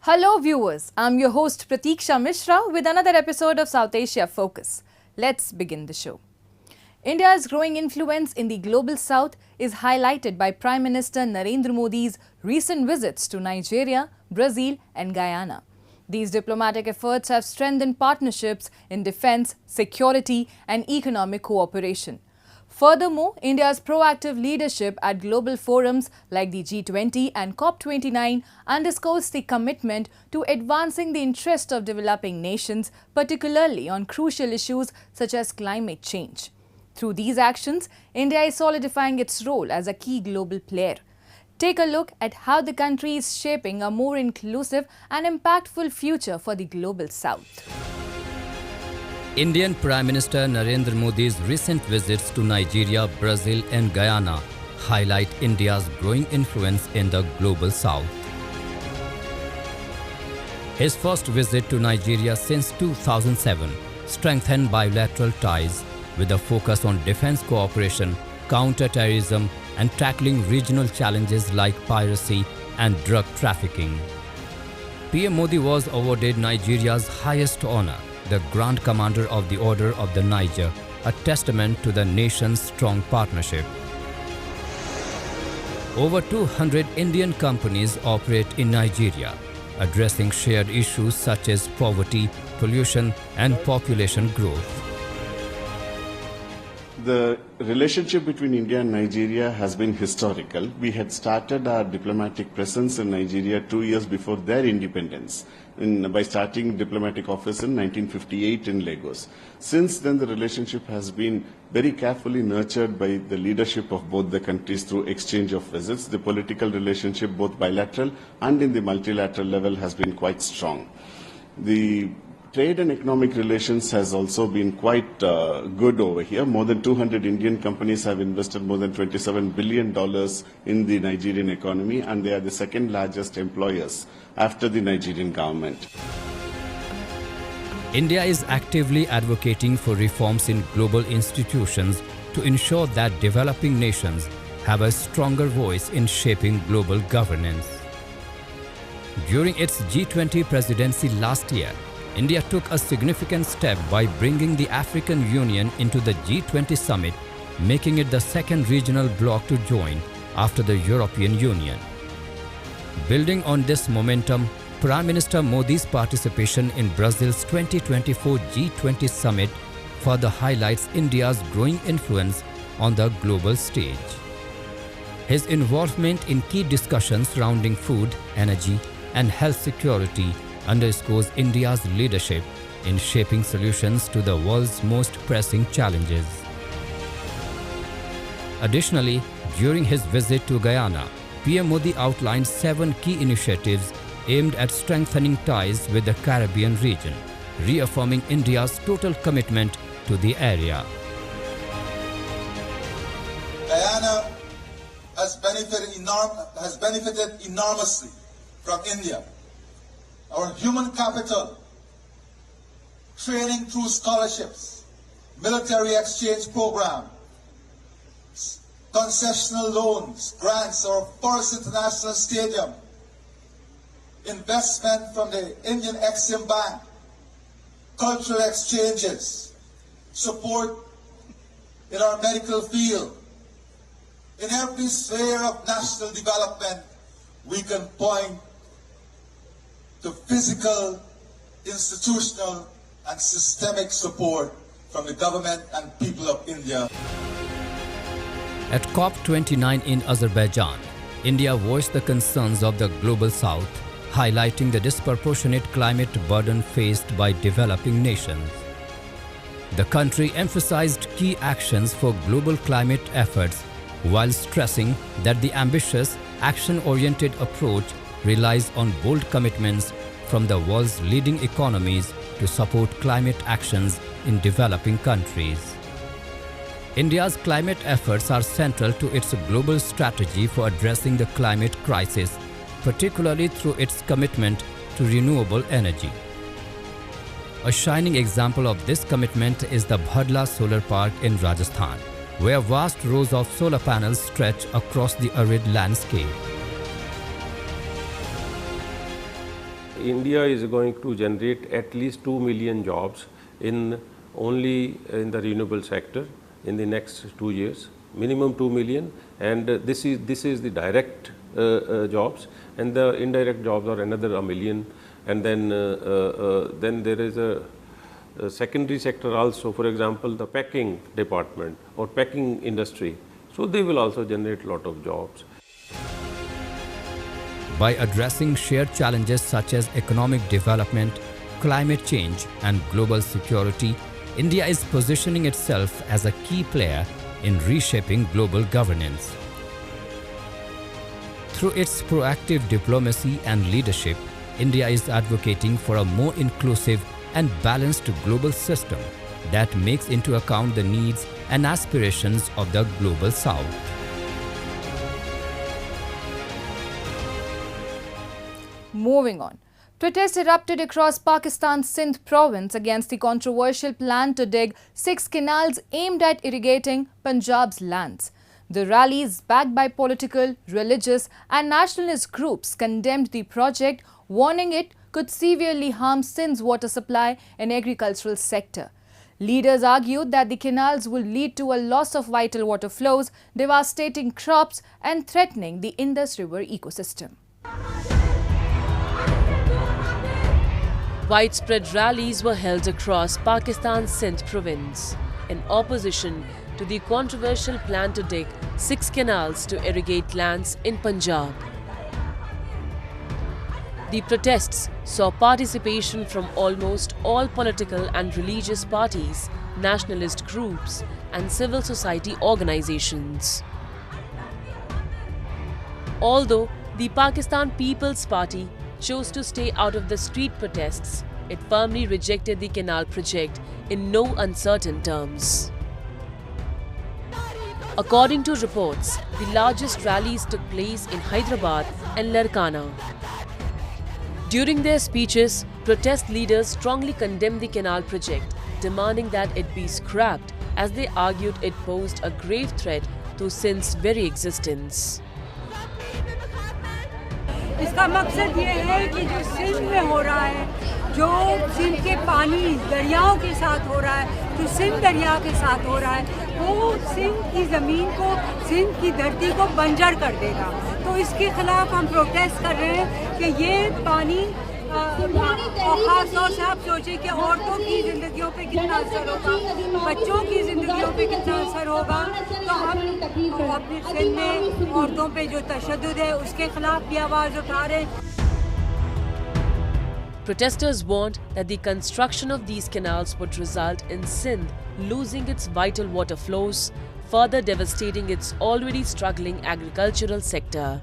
Hello viewers, I'm your host Pratiksha Mishra with another episode of South Asia Focus. Let's begin the show. India's growing influence in the global south is highlighted by Prime Minister Narendra Modi's recent visits to Nigeria, Brazil and Guyana. These diplomatic efforts have strengthened partnerships in defense, security and economic cooperation. Furthermore, India's proactive leadership at global forums like the G20 and COP29 underscores the commitment to advancing the interest of developing nations, particularly on crucial issues such as climate change. Through these actions, India is solidifying its role as a key global player. Take a look at how the country is shaping a more inclusive and impactful future for the global south. Indian Prime Minister Narendra Modi's recent visits to Nigeria, Brazil and Guyana highlight India's growing influence in the global south. His first visit to Nigeria since 2007 strengthened bilateral ties with a focus on defense cooperation, counter-terrorism and tackling regional challenges like piracy and drug trafficking. PM Modi was awarded Nigeria's highest honor, the Grand Commander of the Order of the Niger, a testament to the nation's strong partnership. Over 200 Indian companies operate in Nigeria, addressing shared issues such as poverty, pollution and population growth. The relationship between India and Nigeria has been historical. We had started our diplomatic presence in Nigeria 2 years before their independence by starting diplomatic office in 1958 in Lagos. Since then, the relationship has been very carefully nurtured by the leadership of both the countries through exchange of visits. The political relationship, both bilateral and in the multilateral level, has been quite strong. The trade and economic relations has also been quite good over here. More than 200 Indian companies have invested more than $27 billion in the Nigerian economy, and they are the second largest employers after the Nigerian government. India is actively advocating for reforms in global institutions to ensure that developing nations have a stronger voice in shaping global governance. During its G20 presidency last year, India took a significant step by bringing the African Union into the G20 summit, making it the second regional bloc to join after the European Union. Building on this momentum, Prime Minister Modi's participation in Brazil's 2024 G20 summit further highlights India's growing influence on the global stage. His involvement in key discussions surrounding food, energy and health security underscores India's leadership in shaping solutions to the world's most pressing challenges. Additionally, during his visit to Guyana, PM Modi outlined 7 key initiatives aimed at strengthening ties with the Caribbean region, reaffirming India's total commitment to the area. Guyana has benefited enormously from India. Our human capital, training through scholarships, military exchange program, concessional loans, grants, our first international stadium, investment from the Indian Exim Bank, cultural exchanges, support in our medical field. In every sphere of national development, we can point to physical, institutional, and systemic support from the government and people of India. At COP29 in Azerbaijan, India voiced the concerns of the global south, highlighting the disproportionate climate burden faced by developing nations. The country emphasized key actions for global climate efforts while stressing that the ambitious, action-oriented approach relies on bold commitments from the world's leading economies to support climate actions in developing countries. India's climate efforts are central to its global strategy for addressing the climate crisis, particularly through its commitment to renewable energy. A shining example of this commitment is the Bhadla Solar Park in Rajasthan, where vast rows of solar panels stretch across the arid landscape. India is going to generate at least 2 million jobs only in the renewable sector in the next 2 years, minimum 2 million, and this is the direct jobs, and the indirect jobs are another 1 million, and then there is a secondary sector also, for example the packing department or packing industry, so they will also generate a lot of jobs. By addressing shared challenges such as economic development, climate change and global security, India is positioning itself as a key player in reshaping global governance. Through its proactive diplomacy and leadership, India is advocating for a more inclusive and balanced global system that makes into account the needs and aspirations of the global South. Moving on. Protests erupted across Pakistan's Sindh province against the controversial plan to dig 6 canals aimed at irrigating Punjab's lands. The rallies, backed by political, religious and nationalist groups, condemned the project, warning it could severely harm Sindh's water supply and agricultural sector. Leaders argued that the canals would lead to a loss of vital water flows, devastating crops and threatening the Indus River ecosystem. Widespread rallies were held across Pakistan's Sindh province in opposition to the controversial plan to dig 6 canals to irrigate lands in Punjab. The protests saw participation from almost all political and religious parties, nationalist groups and civil society organizations. Although the Pakistan People's Party chose to stay out of the street protests, it firmly rejected the canal project in no uncertain terms. According to reports, the largest rallies took place in Hyderabad and Larkana. During their speeches, protest leaders strongly condemned the canal project, demanding that it be scrapped as they argued it posed a grave threat to Sindh's very existence. इसका मकसद ये है कि जो सिंध में हो रहा है, जो सिंध के पानी दरियाओं के साथ हो रहा है, जो सिंध दरिया के साथ हो रहा है, वो सिंध की ज़मीन को, सिंध की धरती को बंजर कर देगा। तो इसके खिलाफ हम प्रोटेस्ट कर रहे हैं कि ये पानी और ख़ास तौर से आप सोचें कि औरतों की ज़िंदगियों पे कितना असर होगा, बच्चों की ज़िंदगियों पे कितना असर होगा। तो हम अपने सिंध में औरतों पे जो तशद्दुद है उसके खिलाफ भी आवाज़ उठा रहे हैं। Protesters warned that the construction of these canals would result in Sindh losing its vital water flows, further devastating its already struggling agricultural sector.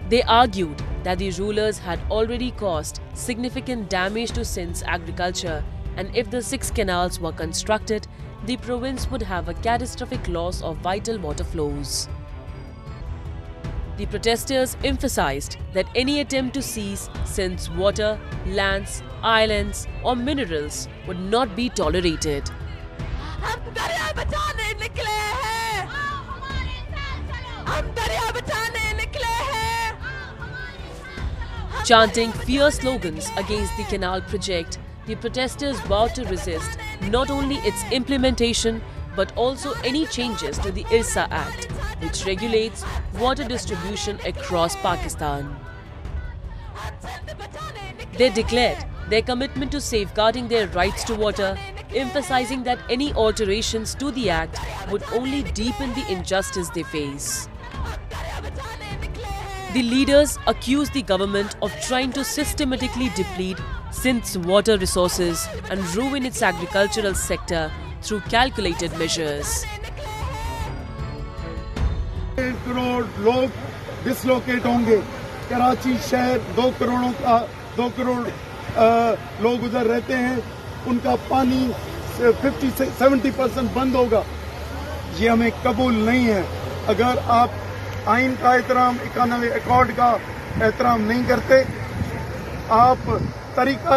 They argued that the rulers had already caused significant damage to Sindh's agriculture, and if the 6 canals were constructed, the province would have a catastrophic loss of vital water flows. The protesters emphasized that any attempt to seize Sindh's water, lands, islands or minerals would not be tolerated. Chanting fierce slogans against the canal project, the protesters vowed to resist not only its implementation but also any changes to the IRSA Act, which regulates water distribution across Pakistan. They declared their commitment to safeguarding their rights to water, emphasizing that any alterations to the Act would only deepen the injustice they face. The leaders accused the government of trying to systematically deplete Sindh's water resources and ruin its agricultural sector through calculated measures. 1 crore लोग dislocate होंगे। कराची शहर 2 करोड़ लोग उधर रहते हैं, उनका पानी 50-70% बंद होगा। ये हमें कबूल नहीं है। अगर आप आइन का एहतराम, 91 अकॉर्ड का एहतराम नहीं करते, आप तरीका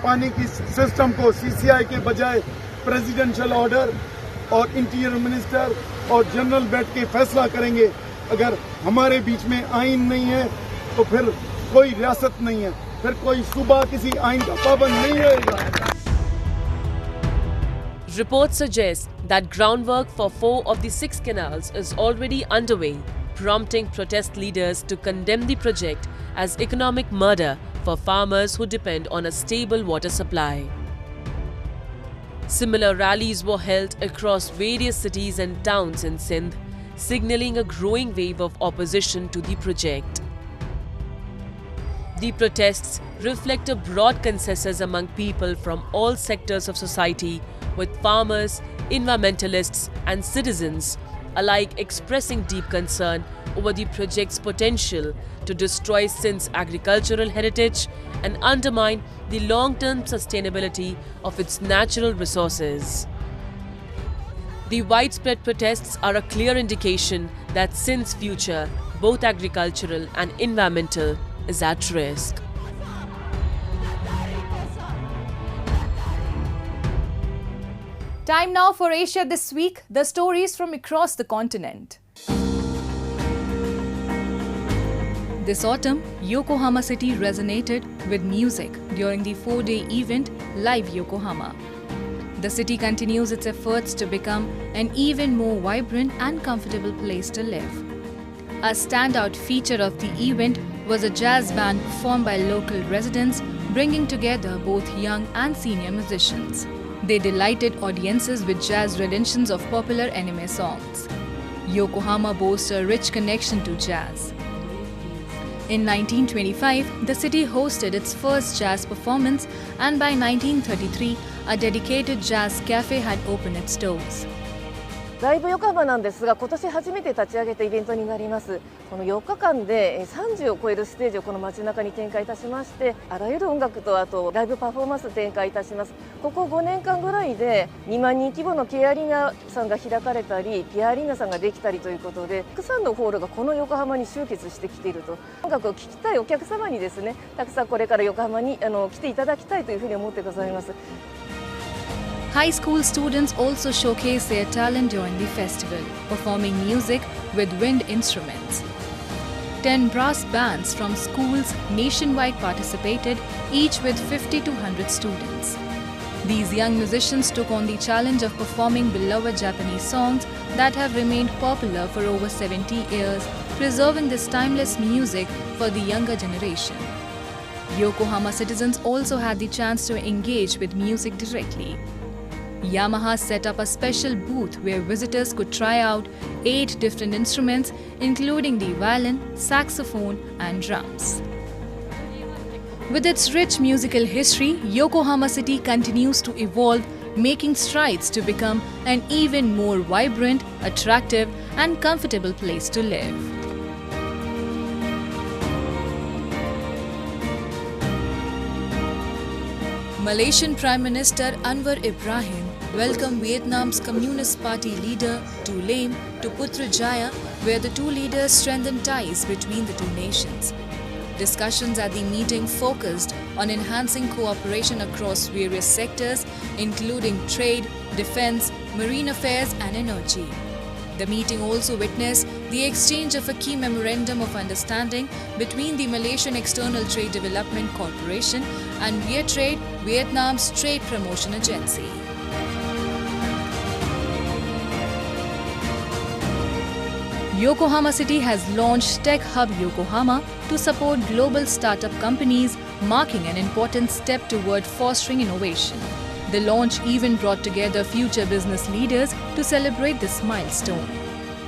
पानी की सिस्टम को CCI के बजाय प्रेसिडेंशियल ऑर्डर और इंटीरियर मिनिस्टर और जनरल बैठ के फैसला करेंगे। अगर हमारे बीच में आइन नहीं है तो फिर कोई रियासत नहीं है, फिर कोई सूबा किसी आइन का पाबंद नहीं रहेगा। Reports suggest that groundwork for 4 of the 6 canals is already underway, prompting protest leaders to condemn the project as economic murder for farmers who depend on a stable water supply. Similar rallies were held across various cities and towns in Sindh, signalling a growing wave of opposition to the project. The protests reflect a broad consensus among people from all sectors of society, with farmers, environmentalists and citizens alike expressing deep concern over the project's potential to destroy Sindh's agricultural heritage and undermine the long-term sustainability of its natural resources. The widespread protests are a clear indication that Sindh's future, both agricultural and environmental, is at risk. Time now for Asia This Week, the stories from across the continent. This autumn, Yokohama City resonated with music during the 4-day event Live Yokohama. The city continues its efforts to become an even more vibrant and comfortable place to live. A standout feature of the event was a jazz band performed by local residents, bringing together both young and senior musicians. They delighted audiences with jazz renditions of popular anime songs. Yokohama boasts a rich connection to jazz. In 1925, the city hosted its first jazz performance, and by 1933, a dedicated jazz cafe had opened its doors. ライブ横浜なんですが、今年初めて立ち上げたイベントになります。この4日間で30を超えるステージをこの街中に展開いたしまして、あらゆる音楽とあとライブパフォーマンス展開いたします。ここ5年間ぐらいで2万人規模のKアリーナさんが開かれたり、ピアアリーナさんができたりということで、たくさんのホールがこの横浜に集結してきていると。音楽を聴きたいお客様にですね、たくさんこれから横浜に来ていただきたいというふうに思ってございます。High school students also showcased their talent during the festival, performing music with wind instruments. 10 brass bands from schools nationwide participated, each with 50 to 100 students. These young musicians took on the challenge of performing beloved Japanese songs that have remained popular for over 70 years, preserving this timeless music for the younger generation. Yokohama citizens also had the chance to engage with music directly. Yamaha set up a special booth where visitors could try out 8 different instruments, including the violin, saxophone, and drums. With its rich musical history, Yokohama City continues to evolve, making strides to become an even more vibrant, attractive, and comfortable place to live. Malaysian Prime Minister Anwar Ibrahim welcomed Vietnam's Communist Party leader Tu Lam to Putrajaya, where the two leaders strengthened ties between the two nations. Discussions at the meeting focused on enhancing cooperation across various sectors, including trade, defense, marine affairs, and energy. The meeting also witnessed the exchange of a key memorandum of understanding between the Malaysian External Trade Development Corporation and Viettrade, Vietnam's trade promotion agency. Yokohama City has launched Tech Hub Yokohama to support global startup companies, marking an important step toward fostering innovation. The launch event brought together future business leaders to celebrate this milestone.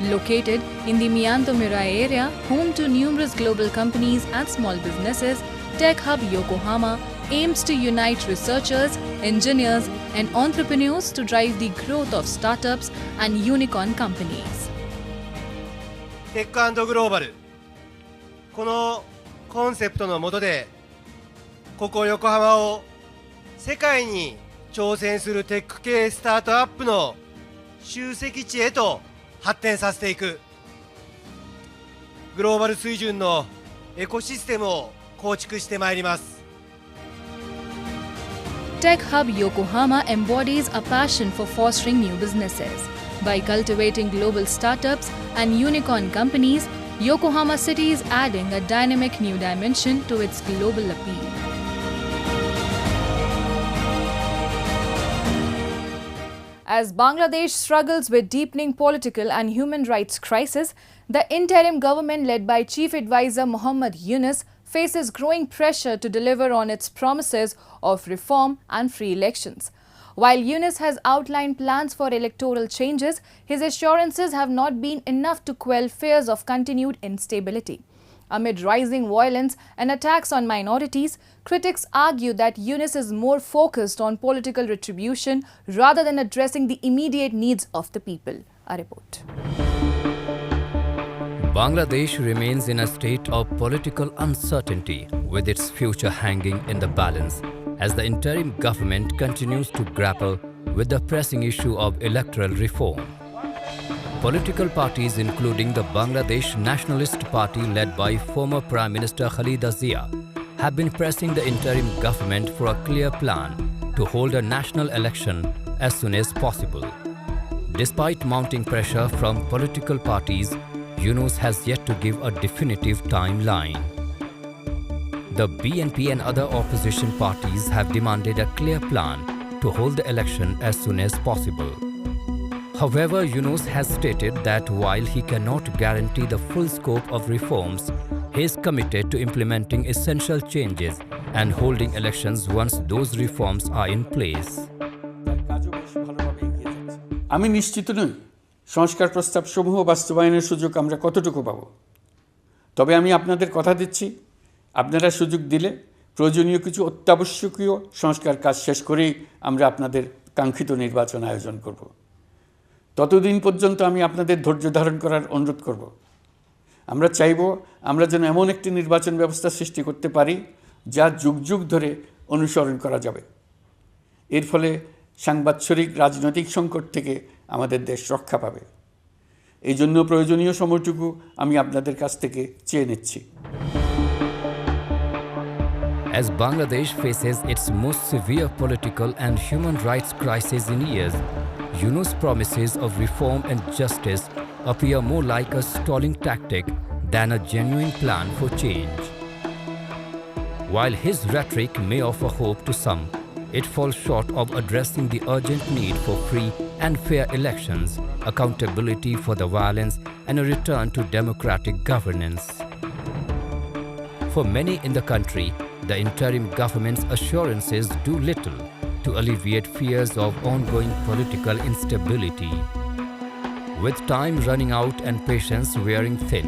Located in the Mianto Mirai area, home to numerous global companies and small businesses, Tech Hub Yokohama aims to unite researchers, engineers, and entrepreneurs to drive the growth of startups and unicorn companies. テック&グローバル、このコンセプトの下で、ここ横浜を世界に挑戦するテック系スタートアップの集積地へと発展させていく、グローバル水準のエコシステムを構築してまいります。Tech Hub Yokohama embodies a passion for fostering new businesses. By cultivating global startups and unicorn companies, Yokohama City is adding a dynamic new dimension to its global appeal. As Bangladesh struggles with deepening political and human rights crisis, the interim government led by Chief Advisor Muhammad Yunus faces growing pressure to deliver on its promises of reform and free elections. While Yunus has outlined plans for electoral changes, his assurances have not been enough to quell fears of continued instability. Amid rising violence and attacks on minorities, critics argue that Yunus is more focused on political retribution rather than addressing the immediate needs of the people. A report. Bangladesh remains in a state of political uncertainty, with its future hanging in the balance as the interim government continues to grapple with the pressing issue of electoral reform. Political parties including the Bangladesh Nationalist Party led by former Prime Minister Khaleda Zia have been pressing the interim government for a clear plan to hold a national election as soon as possible. Despite mounting pressure from political parties, Yunus has yet to give a definitive timeline. The BNP and other opposition parties have demanded a clear plan to hold the election as soon as possible. However, Yunus has stated that while he cannot guarantee the full scope of reforms, he is committed to implementing essential changes and holding elections once those reforms are in place. আমি নিশ্চিত নই সংস্কার প্রস্তাবসমূহ বাস্তবায়নের সুযোগ আমরা কতটুকু পাব। তবে আমি আপনাদের কথা দিচ্ছি, আপনারা সুযোগ দিলে প্রয়োজনীয় কিছু অত্যাবশ্যকীয় সংস্কার কাজ শেষ করেই আমরা আপনাদের কাঙ্ক্ষিত নির্বাচন আয়োজন করব। ততদিন পর্যন্ত আমি আপনাদের ধৈর্য ধারণ করার অনুরোধ করব। আমরা চাইব আমরা যেন এমন একটি নির্বাচন ব্যবস্থা সৃষ্টি করতে পারি যা যুগ যুগ ধরে অনুসরণ করা যাবে। এর ফলে সাংবৎসরিক রাজনৈতিক সংকট থেকে আমাদের দেশ রক্ষা পাবে। এই জন্য প্রয়োজনীয় সময়টুকু আমি আপনাদের কাছ থেকে চেয়ে নিচ্ছি। As Bangladesh faces its most severe political and human rights crisis in years, Yunus' promises of reform and justice appear more like a stalling tactic than a genuine plan for change. While his rhetoric may offer hope to some, it falls short of addressing the urgent need for free and fair elections, accountability for the violence, and a return to democratic governance. For many in the country, the interim government's assurances do little to alleviate fears of ongoing political instability. With time running out and patience wearing thin,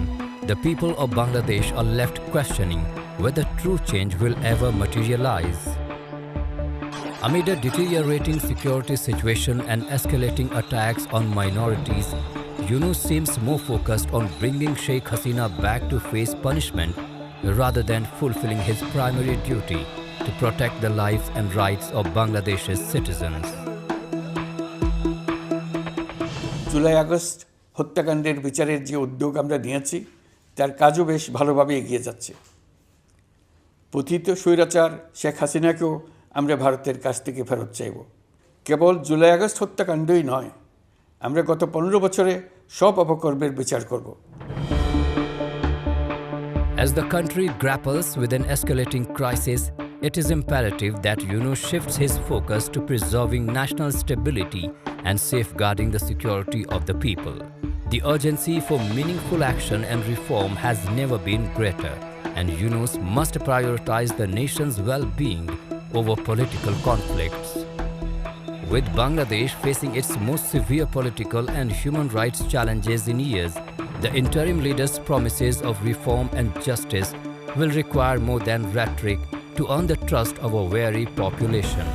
the people of Bangladesh are left questioning whether true change will ever materialize. Amid a deteriorating security situation and escalating attacks on minorities, Yunus seems more focused on bringing Sheikh Hasina back to face punishment rather than fulfilling his primary duty to protect the lives and rights of Bangladesh's citizens. July August হত্যাকাণ্ডের বিচারের যে উদ্যোগ আমরা নিয়েছি তার কাজও বেশ ভালোভাবে এগিয়ে যাচ্ছে। পতিত স্বৈরাচার শেখ হাসিনাকেও আমরা ভারতের কাছ থেকে ফেরত চাইব। কেবল জুলাই আগস্ট হত্যাকাণ্ডই নয়, আমরা গত 15 বছরে সব অপকর্মের বিচার করব। As the country grapples with an escalating crisis, it is imperative that Yunus shifts his focus to preserving national stability and safeguarding the security of the people. The urgency for meaningful action and reform has never been greater, and Yunus must prioritize the nation's well-being over political conflicts. With Bangladesh facing its most severe political and human rights challenges in years, the interim leader's promises of reform and justice will require more than rhetoric to earn the trust of a weary population.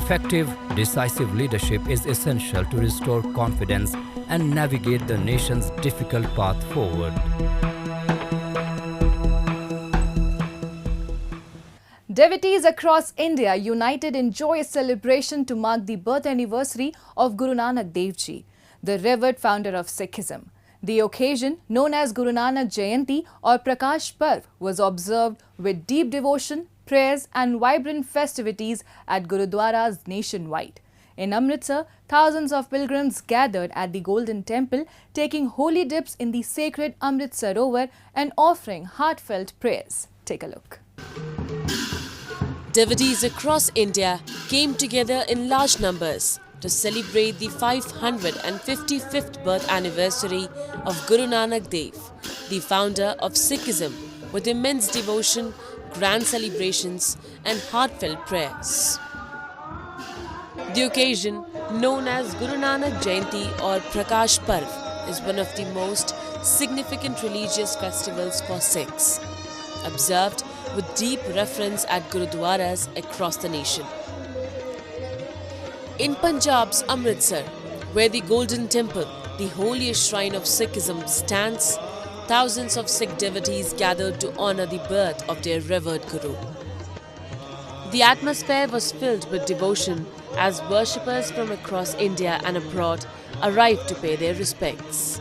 Effective, decisive leadership is essential to restore confidence and navigate the nation's difficult path forward. Devotees across India united in joyous celebration to mark the birth anniversary of Guru Nanak Dev Ji, the revered founder of Sikhism. The occasion, known as Guru Nanak Jayanti or Prakash Parv, was observed with deep devotion, prayers and vibrant festivities at Gurudwaras nationwide. In Amritsar, thousands of pilgrims gathered at the Golden Temple, taking holy dips in the sacred Amrit Sarovar and offering heartfelt prayers. Take a look. Devotees across India came together in large numbers to celebrate the 555th birth anniversary of Guru Nanak Dev, the founder of Sikhism, with immense devotion, grand celebrations and heartfelt prayers. The occasion, known as Guru Nanak Jayanti or Prakash Parv, is one of the most significant religious festivals for Sikhs, observed with deep reverence at Gurudwaras across the nation. In Punjab's Amritsar, where the Golden Temple, the holiest shrine of Sikhism, stands, thousands of Sikh devotees gathered to honor the birth of their revered Guru. The atmosphere was filled with devotion as worshippers from across India and abroad arrived to pay their respects.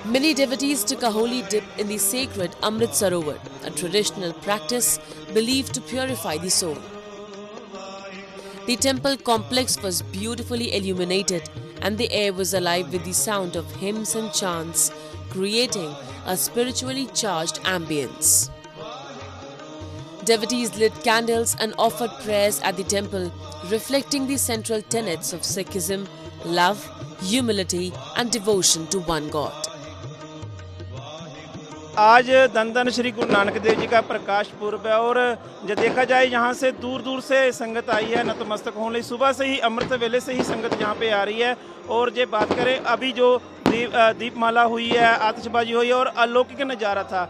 Many devotees took a holy dip in the sacred Amrit Sarovar, a traditional practice believed to purify the soul. The temple complex was beautifully illuminated and the air was alive with the sound of hymns and chants, creating a spiritually charged ambience. Devotees lit candles and offered prayers at the temple, reflecting the central tenets of Sikhism, love, humility and devotion to one God. आज धन श्री गुरु नानक देव जी का प्रकाश पूर्व है और जब देखा जाए यहाँ से दूर दूर से संगत आई है नतमस्तक होने लिए सुबह से ही अमृत वेले से ही संगत यहाँ पे आ रही है और जे बात करें अभी जो दीपमाला हुई है आतिशबाजी हुई है और अलौकिक नज़ारा था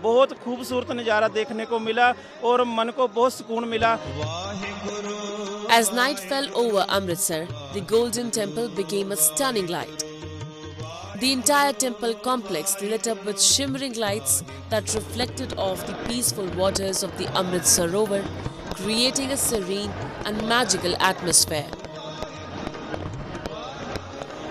बहुत खूबसूरत नज़ारा देखने को मिला और मन को बहुत सुकून मिला. As night fell over Amritsar, the Golden Temple became a stunning light. The entire temple complex lit up with shimmering lights that reflected off the peaceful waters of the Amrit Sarovar, creating a serene and magical atmosphere.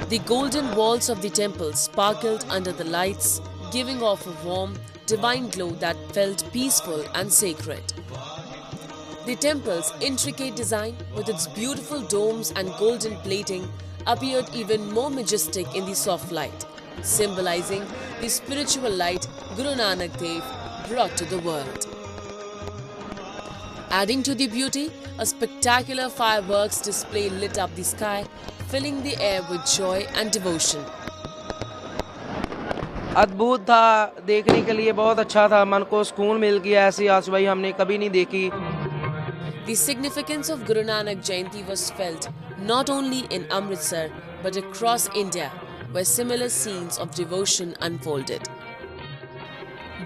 The golden walls of the temple sparkled under the lights, giving off a warm, divine glow that felt peaceful and sacred. The temple's intricate design, with its beautiful domes and golden plating, appeared even more majestic in the soft light, symbolizing the spiritual light Guru Nanak Dev brought to the world. Adding to the beauty, a spectacular fireworks display lit up the sky, filling the air with joy and devotion. अद्भुत था, देखने के लिए बहुत अच्छा था, मन को सुकून मिल गया, ऐसी आतिशबाजी हमने कभी नहीं देखी. The significance of Guru Nanak Jayanti was felt not only in Amritsar but across India, where similar scenes of devotion unfolded.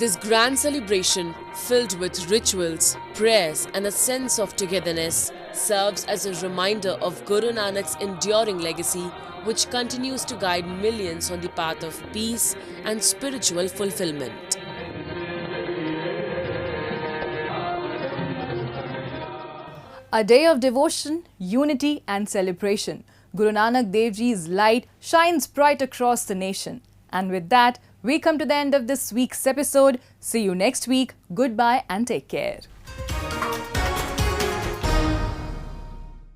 This grand celebration, filled with rituals, prayers and a sense of togetherness, serves as a reminder of Guru Nanak's enduring legacy, which continues to guide millions on the path of peace and spiritual fulfillment. A day of devotion, unity and celebration. Guru Nanak Dev Ji's light shines bright across the nation. And with that, we come to the end of this week's episode. See you next week. Goodbye and take care.